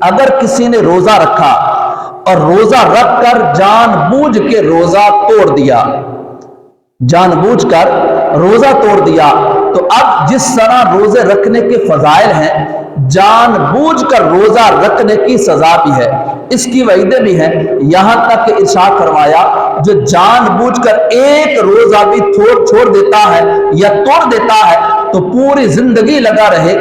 اگر کسی نے روزہ رکھا اور روزہ رکھ کر جان بوجھ کے روزہ توڑ دیا، جان بوجھ کر روزہ توڑ دیا، تو اب جس طرح روزے رکھنے کے فضائل ہیں، جان بوجھ کر روزہ رکھنے کی سزا بھی ہے، اس کی وعیدیں بھی ہیں۔ یہاں تک کہ ارشاد فرمایا جو جان بوجھ کر ایک روزہ بھی چھوڑ دیتا ہے یا توڑ دیتا ہے تو پوری زندگی لگا رہے،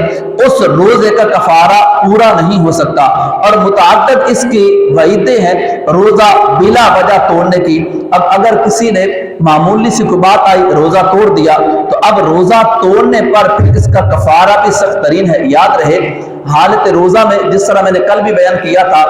اس روزے کا کفارہ پورا نہیں ہو سکتا۔ اور متعدد اس کی وعیدیں ہیں روزہ بلا وجہ توڑنے کی۔ اب اگر کسی نے معمولی سی کوئی بات آئی روزہ توڑ دیا تو اب روزہ توڑنے پر پھر اس کا کفارہ بھی سخت ترین ہے۔ یاد رہے حالت روزہ میں جس طرح میں نے کل بھی بیان کیا تھا،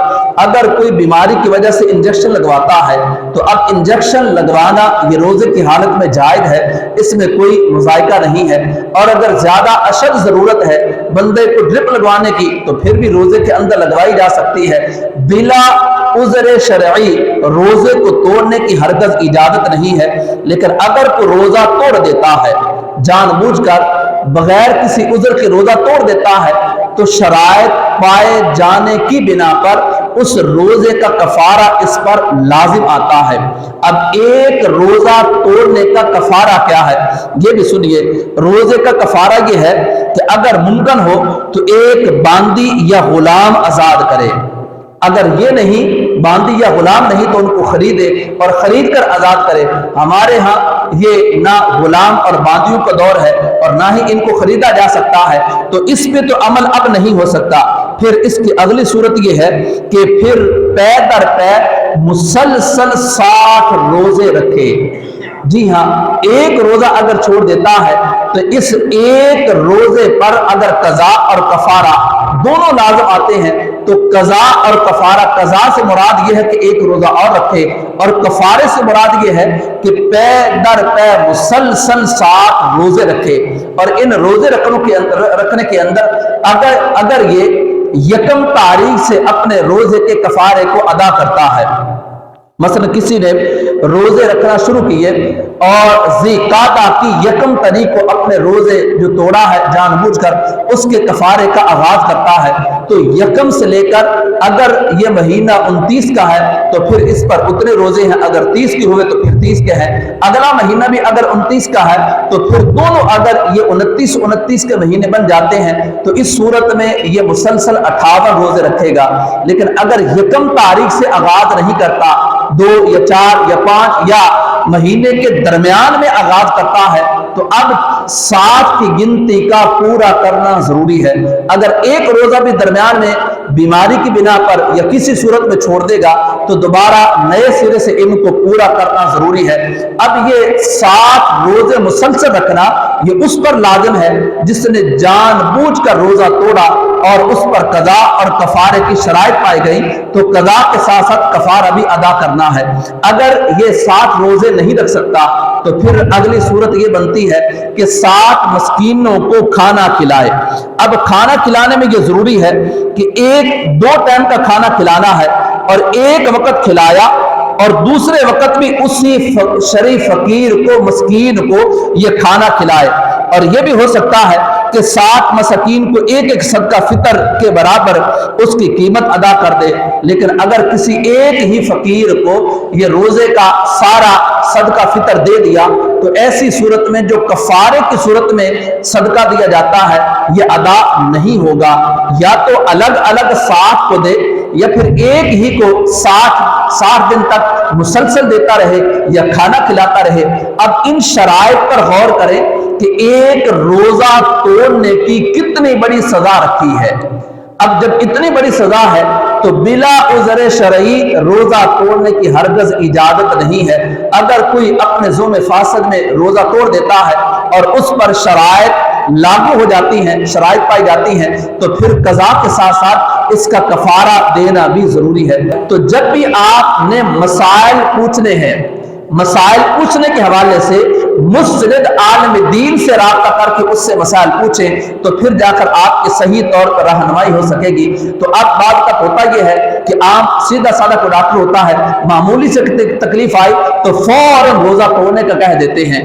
اگر کوئی بیماری کی وجہ سے انجیکشن لگواتا ہے تو اب انجیکشن لگوانا یہ روزے کی حالت میں جائز ہے، اس میں کوئی مذائقہ نہیں ہے۔ اور اگر زیادہ اشد ضرورت ہے بندے کو ڈرپ لگوانے کی تو پھر بھی روزے کے اندر لگوائی جا سکتی ہے۔ بلا عذر شرعی روزے کو توڑنے کی ہرگز اجازت نہیں ہے، لیکن اگر کوئی روزہ توڑ دیتا ہے جان بوجھ کر بغیر کسی عذر کے روزہ توڑ دیتا ہے تو شرائط پائے جانے کی بنا پر اس روزے کا کفارہ اس پر لازم آتا ہے۔ اب ایک روزہ توڑنے کا کفارہ کیا ہے یہ بھی سنیے۔ روزے کا کفارہ یہ ہے کہ اگر ممکن ہو تو ایک باندی یا غلام آزاد کرے، اگر یہ نہیں باندی یا غلام نہیں تو ان کو خریدے اور خرید کر آزاد کرے۔ ہمارے ہاں یہ نہ غلام اور باندیوں کا دور ہے اور نہ ہی ان کو خریدا جا سکتا ہے، تو اس پہ تو عمل اب نہیں ہو سکتا۔ پھر اس کی اگلی صورت یہ ہے کہ پھر پے در پے مسلسل 60 روزے رکھے۔ جی ہاں، ایک روزہ اگر چھوڑ دیتا ہے تو اس ایک روزے پر اگر قضا اور کفارہ دونوں لازم آتے ہیں تو قضا اور کفارہ، قضا سے مراد یہ ہے کہ ایک روزہ اور رکھے اور کفارے سے مراد یہ ہے کہ پے در پے مسلسل 60 روزے رکھے۔ اور ان روزے رکھنے کے اندر اگر یہ یکم تاریخ سے اپنے روزے کے کفارے کو ادا کرتا ہے، مثلا کسی نے روزے رکھنا شروع کیے اور ذی قعدہ کی یکم تاریخ کو اپنے روزے جو توڑا ہے جان بوجھ کر اس کے کفارے کا آغاز کرتا ہے، تو یکم سے لے کر اگر یہ مہینہ 29 کا ہے تو پھر اس پر اتنے روزے ہیں، اگر 30 کے ہوئے تو پھر 30 کے ہیں، اگلا مہینہ بھی اگر 29 کا ہے تو پھر دونوں اگر یہ 29 کے مہینے بن جاتے ہیں تو اس صورت میں یہ مسلسل 58 روزے رکھے گا۔ لیکن اگر یکم تاریخ سے آغاز نہیں کرتا، 2 یا 4 یا 5 یا مہینے کے درمیان میں آغاز کرتا ہے تو اب 60 کی گنتی کا پورا کرنا ضروری ہے۔ اگر ایک روزہ بھی درمیان میں بیماری کی بنا پر یا کسی صورت میں چھوڑ دے گا تو دوبارہ نئے سرے سے ان کو پورا کرنا ضروری ہے۔ اب یہ 60 روزے مسلسل رکھنا یہ اس پر لازم ہے جس نے جان بوجھ کر روزہ توڑا اور اس پر قضا اور کفارے کی شرائط پائی گئی تو قضا کے ساتھ ساتھ کفارہ بھی ادا کرنا ہے۔ اگر یہ 60 روزے نہیں رکھ سکتا تو پھر اگلی صورت یہ بنتی ہے کہ 60 مسکینوں کو کھانا کھلائے۔ اب کھانا کھلانے میں یہ ضروری ہے کہ 2 ٹائم کا کھانا کھلانا ہے اور ایک وقت کھلایا اور دوسرے وقت بھی اسی شریف فقیر کو مسکین کو یہ کھانا کھلائے۔ اور یہ بھی ہو سکتا ہے کہ 60 مساکین کو ایک صدقہ فطر کے برابر اس کی قیمت ادا کر دے، لیکن اگر کسی ایک ہی فقیر کو یہ روزے کا سارا صدقہ فطر دے دیا تو ایسی صورت میں جو کفارے کی صورت میں صدقہ دیا جاتا ہے یہ ادا نہیں ہوگا۔ یا تو الگ الگ 60 کو دے یا پھر ایک ہی کو 60 دن تک مسلسل دیتا رہے یا کھانا کھلاتا رہے۔ اب ان شرائط پر غور کریں کہ ایک روزہ توڑنے کی کتنی بڑی سزا رکھی ہے۔ اب جب اتنی بڑی سزا ہے تو بلا عذر شرعی روزہ توڑنے کی ہرگز اجازت نہیں ہے۔ اگر کوئی اپنے ظلم فاسد میں روزہ توڑ دیتا ہے اور اس پر شرائط لاگو ہو جاتی ہیں، شرائط پائی جاتی ہیں تو پھر قضا کے ساتھ ساتھ اس کا کفارہ دینا بھی ضروری ہے۔ تو جب بھی آپ نے مسائل پوچھنے ہیں، مسائل پوچھنے کے حوالے سے مستند عالم دین سے رابطہ کر کے اس سے مسائل پوچھیں تو پھر جا کر آپ کی صحیح طور پر رہنمائی ہو سکے گی۔ تو اب بات تک ہوتا یہ ہے کہ عام سیدھا سادہ کوئی ڈاکٹر ہوتا ہے، معمولی سے تکلیف آئی تو فوراً روزہ توڑنے کا کہہ دیتے ہیں،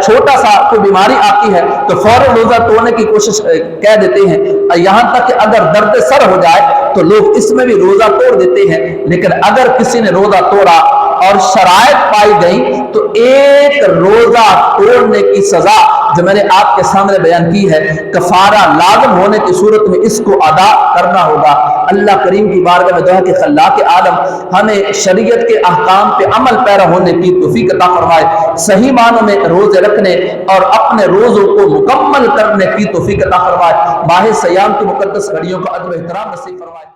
چھوٹا سا کوئی بیماری آتی ہے تو فوراً روزہ توڑنے کی کوشش کہہ دیتے ہیں، یہاں تک کہ اگر درد سر ہو جائے تو لوگ اس میں بھی روزہ توڑ دیتے ہیں. لیکن اگر کسی نے روزہ توڑا اور شرائط پائی گئی تو ایک روزہ توڑنے کی سزا جو میں نے آپ کے سامنے بیان کی ہے، کفارہ لازم ہونے کی صورت میں اس کو ادا کرنا ہوگا. اللہ کریم کی بارگاہ میں دعا کہ خلاق عالم ہمیں شریعت کے احکام پہ عمل پیرا ہونے کی توفیق عطا فرمائے، صحیح معنوں میں روزے رکھنے اور اپنے روزوں کو مکمل کرنے کی توفیق عطا فرمائے، ماہ سیام کی مقدس گھڑیوں کا ادب و احترام نصیب فرمائے.